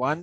1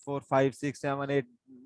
4 5 6 7 8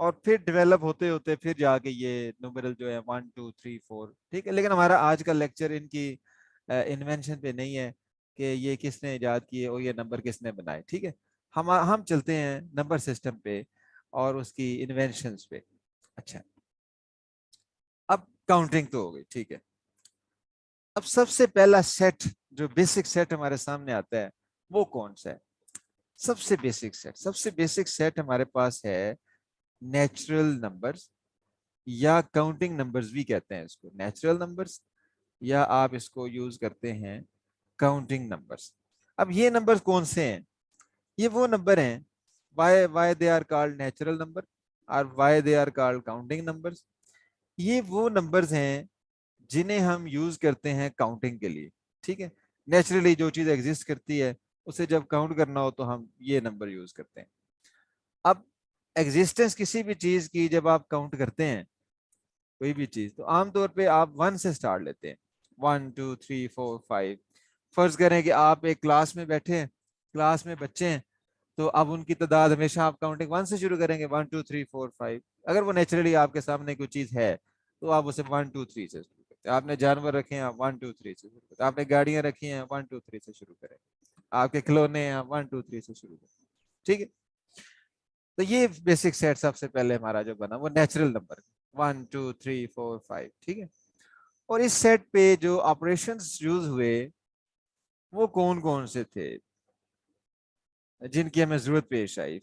اور پھر ڈیولپ ہوتے ہوتے پھر جا کے یہ نمبرل جو ہے 1 2 3 4 ٹھیک ہے. لیکن ہمارا آج کا لیکچر ان کی انوینشن پہ نہیں ہے کہ یہ کس نے ایجاد کیے اور یہ نمبر کس نے بنائے. ٹھیک ہے, ہم چلتے ہیں نمبر سسٹم پہ اور اس کی انوینشنز پہ. اچھا, اب کاؤنٹنگ تو ہو گئی. ٹھیک ہے, اب سب سے پہلا سیٹ جو بیسک سیٹ ہمارے سامنے آتا ہے وہ کون سا ہے؟ سب سے بیسک سیٹ ہمارے پاس ہے نیچرل نمبرز, یا کاؤنٹنگ نمبرز بھی کہتے ہیں اس کو. نیچرل نمبرز یا آپ اس کو یوز کرتے ہیں کاؤنٹنگ نمبرز. اب یہ نمبرز کون سے ہیں؟ یہ وہ نمبر ہیں why they are called natural number اور why they are called counting numbers. یہ وہ نمبرز ہیں جنہیں ہم یوز کرتے ہیں کاؤنٹنگ کے لیے. ٹھیک ہے, نیچرلی جو چیز ایگزسٹ کرتی ہے اسے جب کاؤنٹ کرنا ہو تو ہم یہ نمبر یوز کرتے ہیں. اب ایگزسٹنس کسی بھی چیز کی جب آپ کاؤنٹ کرتے ہیں کوئی بھی چیز, تو عام طور پہ آپ 1 سے سٹارٹ لیتے ہیں. 1 2 3 4 5. فرض کریں کہ آپ ایک کلاس میں بیٹھے ہیں, کلاس میں بچے ہیں, تو اب ان کی تعداد ہمیشہ آپ کاؤنٹنگ 1 سے شروع کریں گے. 1 2 3 4 5. اگر وہ نیچرلی آپ کے سامنے کوئی چیز ہے تو آپ اسے 1 2 3 سے شروع کرتے ہیں. آپ نے جانور رکھے ہیں, آپ 1 2 3 سے شروع کرتے ہیں. آپ نے گاڑیاں رکھی ہیں, 1 2 3 سے شروع کریں. آپ کے کھلونے ہیں, 1 2 3 سے شروع کریں. ٹھیک ہے, تو یہ بیسک سیٹ سب سے پہلے ہمارا جو بنا وہ نیچرل نمبر 1 2 3 4 5. ٹھیک ہے, اور اس سیٹ پہ جو آپریشنز یوز ہوئے وہ کون کون سے تھے جن کی ہمیں ضرورت پیش آئی.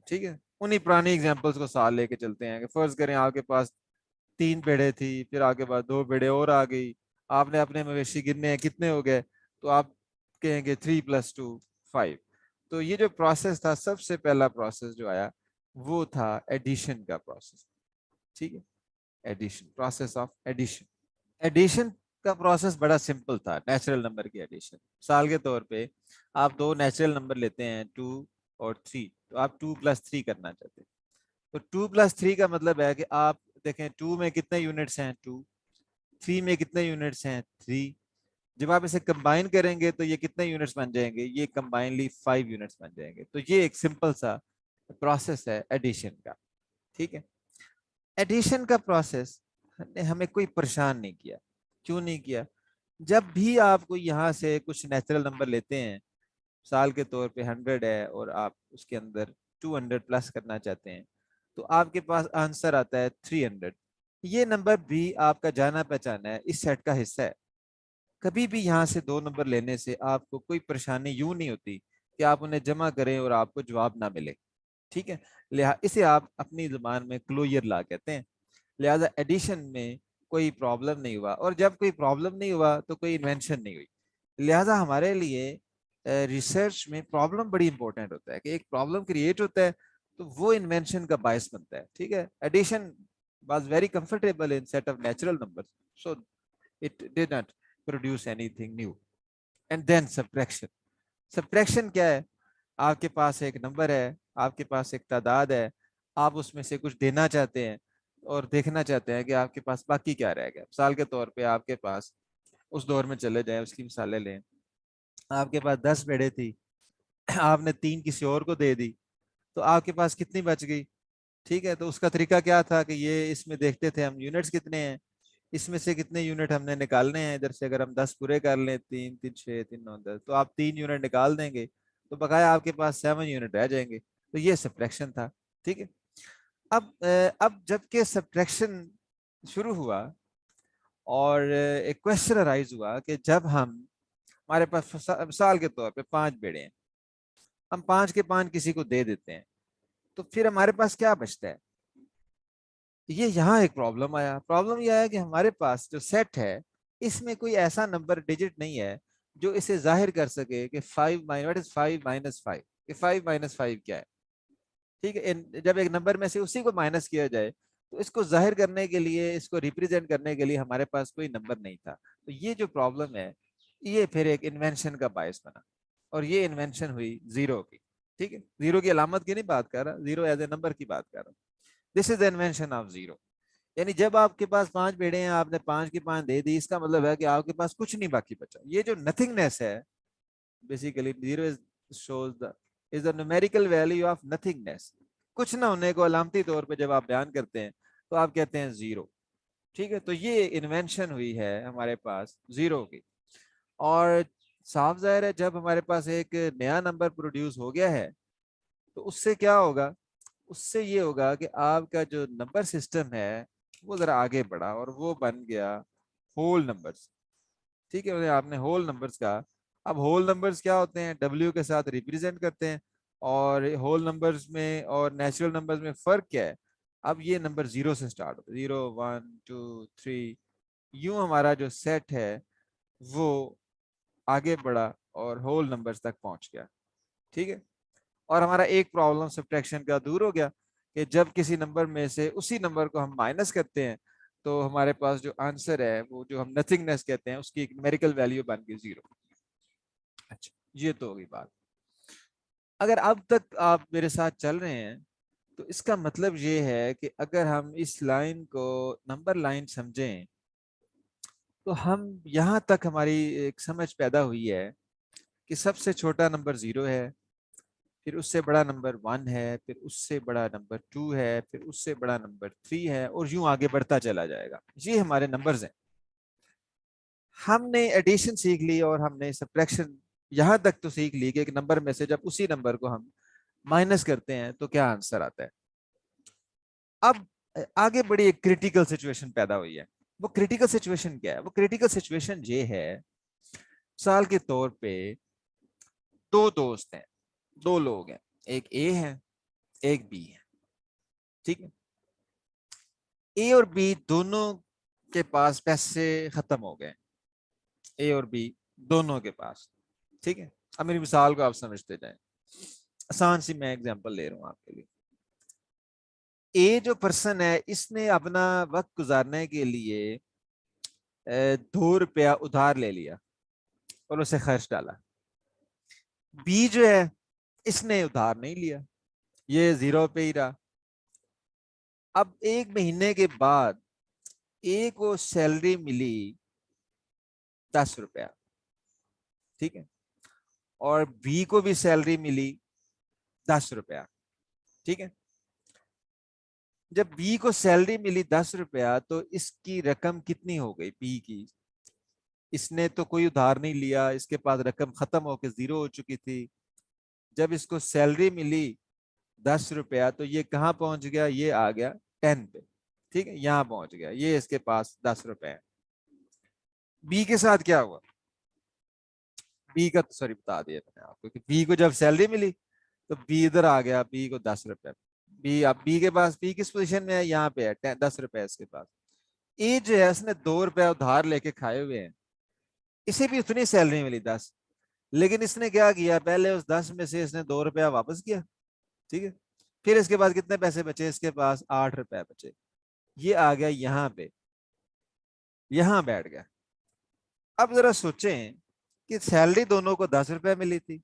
ٹھیک ہے, انہی پرانی ایگزامپلس کو ساتھ لے کے چلتے ہیں کہ فرض کریں آپ کے پاس 3 بیڑے تھی, پھر آپ کے پاس 2 بیڑے اور آ گئی, آپ نے اپنے مویشی گننے ہیں کتنے ہو گئے, تو آپ کہیں گے 3 + 2 5. تو یہ جو پروسیس تھا, سب سے پہلا پروسیس جو آیا وہ تھا ایڈیشن کا پروسیس. ٹھیک ہے, addition, process of addition. Addition کا پروسیس بڑا سمپل تھا. نیچرل نمبر کی ایڈیشن, مثال کے طور پہ آپ 2 نیچرل نمبر لیتے ہیں 2 اور 3, تو آپ 2 + 3 کرنا چاہتے ہیں. تو 2 + 3 کا مطلب ہے کہ آپ دیکھیں 2 میں کتنے یونٹس ہیں 2, 3 میں کتنے یونٹس ہیں 3. جب آپ اسے کمبائن کریں گے تو یہ کتنے یونٹس بن جائیں گے, یہ کمبائنلی 5 یونٹس بن جائیں گے. تو یہ ایک سمپل سا پروسیس ہے ایڈیشن کا. ٹھیک ہے, ایڈیشن کا پروسیس نے ہمیں کوئی پریشان نہیں کیا. کیوں نہیں کیا؟ جب بھی آپ کو یہاں سے کچھ نیچرل نمبر لیتے ہیں, مثال کے طور پہ 100 ہے اور آپ اس کے اندر 200 پلس کرنا چاہتے ہیں, تو آپ کے پاس آنسر آتا ہے 300. یہ نمبر بھی آپ کا جانا پہچانا ہے, اس سیٹ کا حصہ ہے. کبھی بھی یہاں سے 2 نمبر لینے سے آپ کو کوئی پریشانی یوں نہیں ہوتی کہ آپ انہیں جمع کریں اور آپ کو جواب نہ ملے. ٹھیک ہے, اسے آپ اپنی زبان میں کلوئر لا کہتے ہیں. لہذا ایڈیشن میں کوئی پرابلم نہیں ہوا, اور جب کوئی پرابلم نہیں ہوا تو کوئی انوینشن نہیں ہوئی. لہذا ہمارے لیے ریسرچ میں پرابلم بڑی امپورٹنٹ ہوتا ہے کہ ایک پرابلم کریٹ ہوتا ہے تو وہ انوینشن کا باعث بنتا ہے. ٹھیک ہے, addition was very comfortable in set of natural number, so it did not produce anything new. And then subtraction. Subtraction کیا ہے؟ آپ کے پاس ایک نمبر ہے, آپ کے پاس ایک تعداد ہے, آپ اس میں سے کچھ دینا چاہتے ہیں اور دیکھنا چاہتے ہیں کہ آپ کے پاس باقی کیا رہ گیا. مثال کے طور پہ آپ کے پاس اس دور میں چلے جائیں, اس کی مثالیں لیں. آپ کے پاس 10 بیڑے تھی, آپ نے 3 کسی اور کو دے دی, تو آپ کے پاس کتنی بچ گئی؟ ٹھیک ہے, تو اس کا طریقہ کیا تھا کہ یہ اس میں دیکھتے تھے ہم یونٹس کتنے ہیں, اس میں سے کتنے یونٹ ہم نے نکالنے ہیں. ادھر سے اگر ہم 10 پورے کر لیں, 3 3 6 3 9 10, تو آپ 3 یونٹ نکال دیں گے, تو بقایا آپ کے پاس 7 یونٹ رہ جائیں گے. تو یہ سبٹریکشن تھا. ٹھیک ہے, اب جب کہ سبٹریکشن شروع ہوا اور ایک کوشچن ارائز ہوا کہ جب ہمارے پاس مثال کے طور پہ 5 بیڑے ہیں, ہم 5 کے 5 کسی کو دے دیتے ہیں, تو پھر ہمارے پاس کیا بچتا ہے؟ یہاں ایک پرابلم آیا. پرابلم یہ آیا کہ ہمارے پاس جو سیٹ ہے اس میں کوئی ایسا نمبر ڈیجٹ نہیں ہے جو اسے ظاہر کر سکے کہ 5 5 کہ 5 - 5 کیا ہے. ٹھیک ہے, جب ایک نمبر میں سے اسی کو مائنس کیا جائے تو اس کو ظاہر کرنے کے لیے, اس کو ریپرزینٹ کرنے کے لیے ہمارے پاس کوئی نمبر نہیں تھا. تو یہ جو پرابلم ہے یہ پھر ایک انوینشن کا باعث بنا, اور یہ انوینشن ہوئی زیرو کی. ٹھیک ہے, زیرو کی علامت کی نہیں بات کر رہا, زیرو ایز اے نمبر کی بات کر رہا ہوں. دس از انوینشن آف زیرو. یعنی جب آپ کے پاس 5 بیڑے ہیں, آپ نے 5 کی 5 دے دی, اس کا مطلب ہے کہ آپ کے پاس کچھ نہیں باقی بچا. یہ جو نتھنگنیس ہے, basically zero shows the is the numerical value of nothingness. کچھ نہ ہونے کو علامتی طور پہ جب آپ بیان کرتے ہیں تو آپ کہتے ہیں زیرو. ٹھیک ہے, تو یہ انوینشن ہوئی ہے ہمارے پاس زیرو کی. اور صاف ظاہر ہے جب ہمارے پاس ایک نیا نمبر پروڈیوس ہو گیا ہے تو اس سے کیا ہوگا, اس سے یہ ہوگا کہ آپ کا جو نمبر سسٹم ہے وہ ذرا آگے بڑھا اور وہ بن گیا ہول نمبرز. ٹھیک ہے, آپ نے ہول نمبرز کا. اب ہول نمبرز کیا ہوتے ہیں, ڈبلیو کے ساتھ ریپرزینٹ کرتے ہیں. اور ہول نمبرز میں اور نیچرل نمبرز میں فرق کیا ہے؟ اب یہ نمبر زیرو سے سٹارٹ ہوتا ہے, 0 1 2 3, یوں ہمارا جو سیٹ ہے وہ آگے بڑھا اور ہول نمبرز تک پہنچ گیا. ٹھیک ہے, اور ہمارا ایک پرابلم سبٹریکشن کا دور ہو گیا کہ جب کسی نمبر میں سے اسی نمبر کو ہم مائنس کرتے ہیں تو ہمارے پاس جو آنسر ہے وہ جو ہم نتھنگنیس کہتے ہیں اس کی ایک نیومیریکل ویلیو بن گئی زیرو. اچھا, یہ تو ہوگی بات. اگر اب تک آپ میرے ساتھ چل رہے ہیں تو اس کا مطلب یہ ہے کہ اگر ہم اس لائن کو نمبر لائن سمجھیں تو ہم یہاں تک ہماری ایک سمجھ پیدا ہوئی ہے کہ سب سے چھوٹا نمبر زیرو ہے, پھر اس سے بڑا نمبر 1 ہے, پھر اس سے بڑا نمبر 2 ہے, پھر اس سے بڑا نمبر 3 ہے, اور یوں آگے بڑھتا چلا جائے گا. یہ ہمارے نمبرز ہیں. ہم نے ایڈیشن سیکھ لی اور ہم نے سبٹریکشن یہاں تک تو سیکھ لی کہ ایک نمبر میں سے جب اسی نمبر کو ہم مائنس کرتے ہیں تو کیا آنسر آتا ہے. اب آگے بڑی ایک کریٹیکل سچویشن پیدا ہوئی ہے. وہ کریٹیکل سچویشن کیا ہے؟ وہ کریٹیکل سچویشن یہ ہے, مثال کے طور پہ دو دوست ہیں, دو لوگ ہیں, ایک اے ہے ایک بی ہے. ٹھیک ہے, اے اور بی دونوں کے پاس پیسے ختم ہو گئے, اے اور بی دونوں کے پاس. ٹھیک ہے, اب میری مثال کو آپ سمجھتے جائیں. آسان سی میں ایگزامپل لے رہا ہوں آپ کے لیے. اے جو پرسن ہے اس نے اپنا وقت گزارنے کے لیے 2 روپیہ ادھار لے لیا اور اسے خرچ ڈالا. بی جو ہے اس نے ادھار نہیں لیا, یہ زیرو پہ ہی رہا. اب ایک مہینے کے بعد اے کو سیلری ملی 10 روپیہ. ٹھیک ہے, اور بی کو بھی سیلری ملی 10 روپیہ. ٹھیک ہے, جب بی کو سیلری ملی 10 روپیہ تو اس کی رقم کتنی ہو گئی بی کی؟ اس نے تو کوئی ادھار نہیں لیا, اس کے پاس رقم ختم ہو کے زیرو ہو چکی تھی. جب اس کو سیلری ملی 10 روپیہ تو یہ کہاں پہنچ گیا؟ یہ آ گیا 10 پہ. ٹھیک ہے, یہاں پہنچ گیا, یہ اس کے پاس 10 روپے ہے. بی کے ساتھ کیا ہوا؟ بی کا سوری بتا دیا میں نے آپ کو کہ بی کو جب سیلری ملی تو بی ادھر آ گیا, بی کو 10 روپے. بی اب بی کے پاس, بی کس پوزیشن میں ہے؟ یہاں پہ ہے, 10 روپے اس کے پاس. اے جو ہے اس نے 2 روپے ادھار لے کے کھائے ہوئے ہیں, اسے بھی اتنی سیلری ملی 10, لیکن اس نے کیا کیا, پہلے اس 10 میں سے اس نے 2 روپیہ واپس کیا. ٹھیک ہے, پھر اس کے پاس کتنے پیسے بچے؟ اس کے پاس 8 روپے بچے. یہ آ گیا یہاں پہ, یہاں بیٹھ گیا. اب ذرا سوچیں کہ سیلری دونوں کو 10 روپے ملی تھی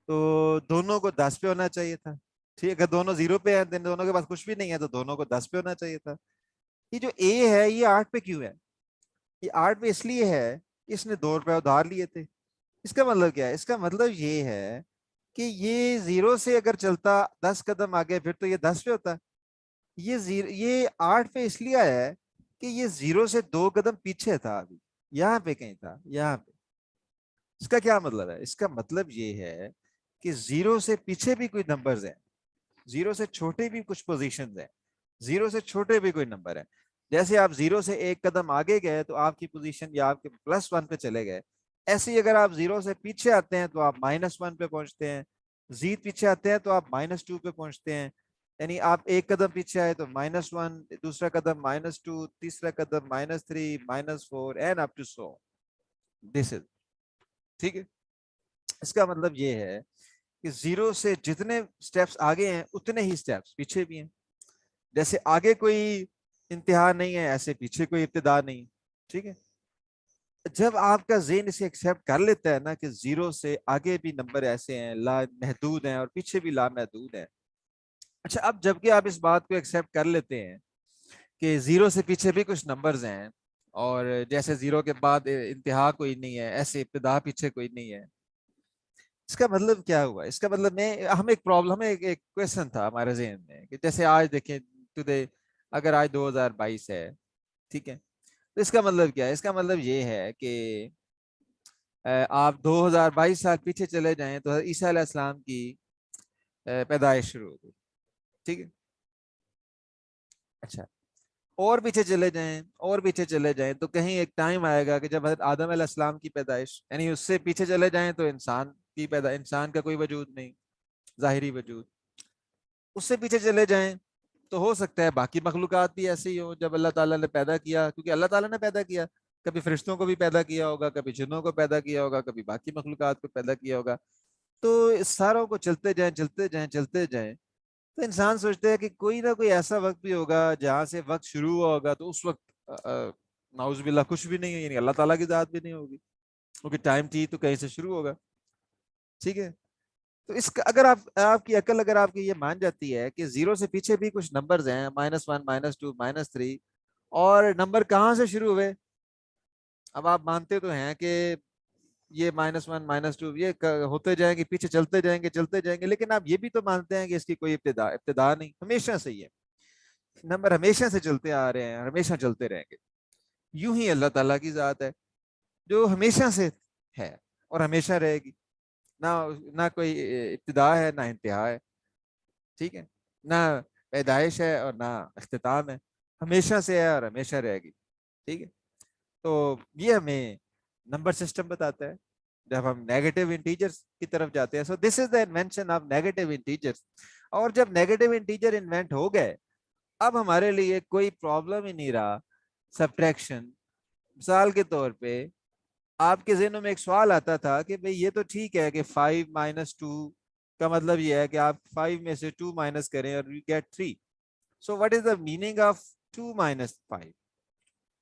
تو دونوں کو 10 پہ ہونا چاہیے تھا. ٹھیک ہے, اگر دونوں 0 پہ ہیں, دونوں کے پاس کچھ بھی نہیں ہے تو دونوں کو 10 پہ ہونا چاہیے تھا. یہ جو اے ہے یہ 8 پہ کیوں ہے؟ یہ 8 پہ اس لیے ہے کہ اس نے 2 روپے ادھار لیے تھے. اس کا مطلب کیا ہے؟ اس کا مطلب یہ ہے کہ یہ 0 سے اگر چلتا 10 قدم آگے پھر تو یہ 10 پہ ہوتا. یہ 8 پہ اس لیے آیا ہے کہ یہ 0 سے 2 قدم پیچھے تھا, ابھی یہاں پہ کہیں تھا, یہاں پہ. اس کا کیا مطلب ہے؟ اس کا مطلب یہ ہے کہ 0 سے پیچھے بھی کوئی نمبرز ہیں, 0 سے چھوٹے بھی کچھ پوزیشنز ہیں, 0 سے چھوٹے بھی کوئی نمبر ہے. جیسے آپ 0 سے 1 قدم آگے گئے تو آپ کی پوزیشن یا آپ کے +1 پہ چلے گئے, ایسے ہی اگر آپ 0 سے پیچھے آتے ہیں تو آپ -1 پہ پہنچتے ہیں, زید پیچھے آتے ہیں تو آپ -2 پہ پہنچتے ہیں. یعنی آپ 1 قدم پیچھے آئے تو -1, دوسرا قدم -2, تیسرا قدم -3, -4 and up to so this از. ٹھیک ہے, اس کا مطلب یہ ہے کہ 0 سے جتنے سٹیپس آگے ہیں اتنے ہی سٹیپس پیچھے بھی ہیں. جیسے آگے کوئی انتہا نہیں ہے ایسے پیچھے کوئی ابتدا نہیں. ٹھیک ہے, جب آپ کا ذہن اسے ایکسیپٹ کر لیتا ہے نا کہ 0 سے آگے بھی نمبر ایسے ہیں, لا محدود ہیں, اور پیچھے بھی لا محدود ہیں. اچھا, اب جب کہ آپ اس بات کو ایکسیپٹ کر لیتے ہیں کہ 0 سے پیچھے بھی کچھ نمبرز ہیں, اور جیسے 0 کے بعد انتہا کوئی نہیں ہے ایسے ابتدا پیچھے کوئی نہیں ہے, اس کا مطلب کیا ہوا؟ اس کا مطلب میں ہم ایک پرابلم ہے، ایک کویشچن تھا ہمارے ذہن میں کہ جیسے آج دیکھیں ٹوڈے، اگر آج 2022 ہے، ٹھیک ہے، تو اس کا مطلب کیا ہے؟ اس کا مطلب یہ ہے کہ آپ 2022 سال پیچھے چلے جائیں تو عیسیٰ علیہ السلام کی پیدائش شروع ہو گئی، ٹھیک ہے؟ اچھا، اور پیچھے چلے جائیں، اور پیچھے چلے جائیں تو کہیں ایک ٹائم آئے گا کہ جب حضرت آدم علیہ السلام کی پیدائش، یعنی اس سے پیچھے چلے جائیں تو انسان کا کوئی وجود نہیں، ظاہری وجود. اس سے پیچھے چلے جائیں تو ہو سکتا ہے باقی مخلوقات بھی ایسے ہی ہوں جب اللہ تعالیٰ نے پیدا کیا، کیونکہ اللہ تعالیٰ نے پیدا کیا، کبھی فرشتوں کو بھی پیدا کیا ہوگا، کبھی جنوں کو پیدا کیا ہوگا، کبھی باقی مخلوقات کو پیدا کیا ہوگا. تو اس ساروں کو چلتے جائیں چلتے جائیں چلتے جائیں تو انسان سوچتا ہے کہ کوئی نہ کوئی ایسا وقت بھی ہوگا جہاں سے وقت شروع ہوا ہوگا، تو اس وقت نعوذ باللہ کچھ بھی نہیں ہے، یعنی اللہ تعالیٰ کی ذات بھی نہیں ہوگی، کیونکہ ٹائم تھی تو کہیں سے شروع ہوگا. ٹھیک ہے، تو اس کا اگر آپ کی عقل اگر آپ کی یہ مان جاتی ہے کہ زیرو سے پیچھے بھی کچھ نمبرز ہیں، -1 -2 -3، اور نمبر کہاں سے شروع ہوئے؟ اب آپ مانتے تو ہیں کہ یہ -1 -2 یہ ہوتے جائیں گے، پیچھے چلتے جائیں گے چلتے جائیں گے، لیکن آپ یہ بھی تو مانتے ہیں کہ اس کی کوئی ابتدا نہیں، ہمیشہ سے ہی ہے، نمبر ہمیشہ سے چلتے آ رہے ہیں، ہمیشہ چلتے رہیں گے. یوں ہی اللہ تعالیٰ کی ذات ہے جو ہمیشہ سے ہے اور ہمیشہ رہے گی، نہ نہ کوئی ابتدا ہے نہ انتہا ہے، ٹھیک ہے، نہ پیدائش ہے اور نہ اختتام ہے، ہمیشہ سے ہے اور ہمیشہ رہے گی. ٹھیک ہے، تو یہ ہمیں نمبر سسٹم بتاتا ہے جب ہم نیگیٹو انٹیجرز کی طرف جاتے ہیں. سو this is the invention of negative integers. اور جب نیگیٹو انٹیجر انوینٹ ہو گئے، اب ہمارے لیے کوئی پرابلم ہی نہیں رہا سبٹریکشن. مثال کے طور پہ آپ کے ذہنوں میں ایک سوال آتا تھا کہ بھئی یہ تو ٹھیک ہے کہ 5 -2 کا مطلب یہ ہے کہ آپ 5 میں سے 2 مائنس کریں اور you get 3. So what is the meaning of 2 - 5؟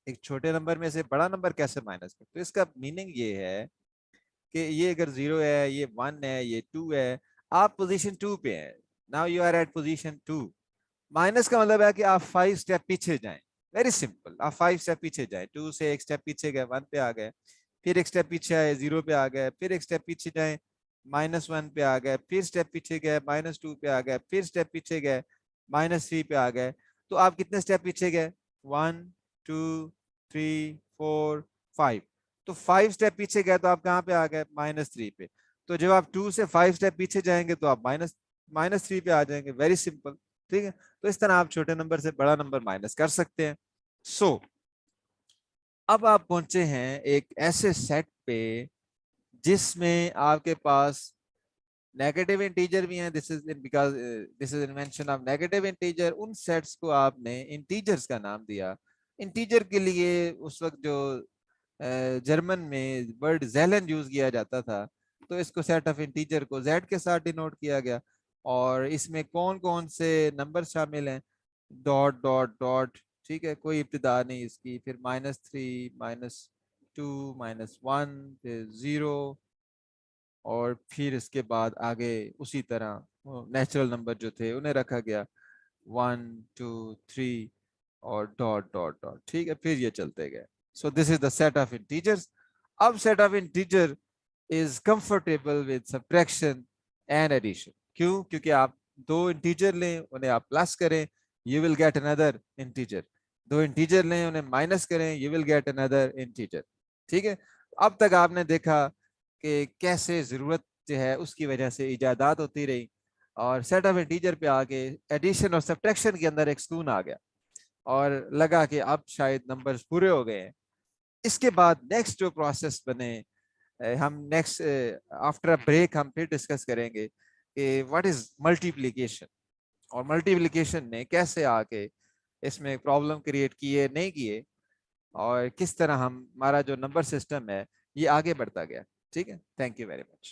ایک چھوٹے نمبر میں سے بڑا نمبر کیسے مائنس کریں؟ تو اس کا میننگ یہ ہے کہ یہ اگر 0 ہے، یہ 1 ہے، یہ 2 ہے، آپ پوزیشن 2 پہ ہیں. Now you are at position 2. Minus کا مطلب ہے کہ آپ 5 اسٹیپ پیچھے جائیں. ویری سمپل، آپ 5 اسٹیپ پیچھے جائیں، 2 سے ایک اسٹیپ پیچھے گئے 1 پہ آ گئے، پھر ایک اسٹیپ پیچھے آئے 0 پہ آ گئے، پھر ایک اسٹیپ پیچھے جائیں -1 پہ آ گئے، پھر اسٹیپ پیچھے گئے -2 پہ آ گئے، پھر اسٹیپ پیچھے گئے -3 پہ آ گئے. تو آپ کتنے اسٹیپ پیچھے گئے؟ 1 2 3 4 5. تو 5 اسٹیپ پیچھے گئے تو آپ کہاں پہ آ گئے؟ -3 پہ. تو جب آپ 2 سے 5 اسٹیپ پیچھے جائیں گے تو آپ -3 پہ آ جائیں گے. Very simple. ٹھیک ہے، تو اس طرح آپ چھوٹے نمبر سے بڑا نمبر مائنس کر سکتے ہیں. سو اب آپ پہنچے ہیں ایک ایسے سیٹ پہ جس میں آپ کے پاس نیگیٹو انٹیجر بھی ہیں. This is because this is invention of negative integer. ان سیٹس کو آپ نے انٹیجرز کا نام دیا. انٹیجر کے لیے اس وقت جو جرمن میں ورڈ زیلن یوز کیا جاتا تھا، تو اس کو سیٹ آف انٹیجر کو زیڈ کے ساتھ ڈینوٹ کیا گیا. اور اس میں کون کون سے نمبر شامل ہیں؟ Dot dot dot. ٹھیک ہے، کوئی ابتدا نہیں اس کی. پھر -3 -2 -1 پھر 0، اور پھر اس کے بعد آگے اسی طرح نیچرل نمبر جو تھے انہیں رکھا گیا 1 2 3 اور ڈاٹ ڈاٹ ڈاٹ. ٹھیک ہے، پھر یہ چلتے گئے. So this is the set of integers. اب set of integer is comfortable with subtraction and addition. کیوں؟ کیونکہ آپ دو انٹیجر لیں، انہیں آپ پلس کریں، یو ول گیٹ اندر انٹیجر. دو انٹیجر لیں، انہیں مائنس کریں، یو ول گیٹ اندر انٹیجر. ٹھیک ہے، اب تک آپ نے دیکھا کہ کیسے ضرورت جو ہے اس کی وجہ سے ایجادات ہوتی رہی، اور سیٹ آف انٹیجر پہ آ کے ایڈیشن اور سبٹریکشن کے اندر ایک سکون آ گیا اور لگا کہ اب شاید نمبرز پورے ہو گئے ہیں. اس کے بعد نیکسٹ جو پروسیس بنے، ہم نیکسٹ آفٹر بریک ہم پھر ڈسکس کریں گے کہ واٹ از ملٹیپلیکیشن، اور ملٹیپلیکیشن نے کیسے آ کے اس میں پرابلم کریٹ کیے نہیں کیے، اور کس طرح ہمارا جو نمبر سسٹم ہے یہ آگے بڑھتا گیا. ٹھیک ہے، تھینک یو ویری مچ.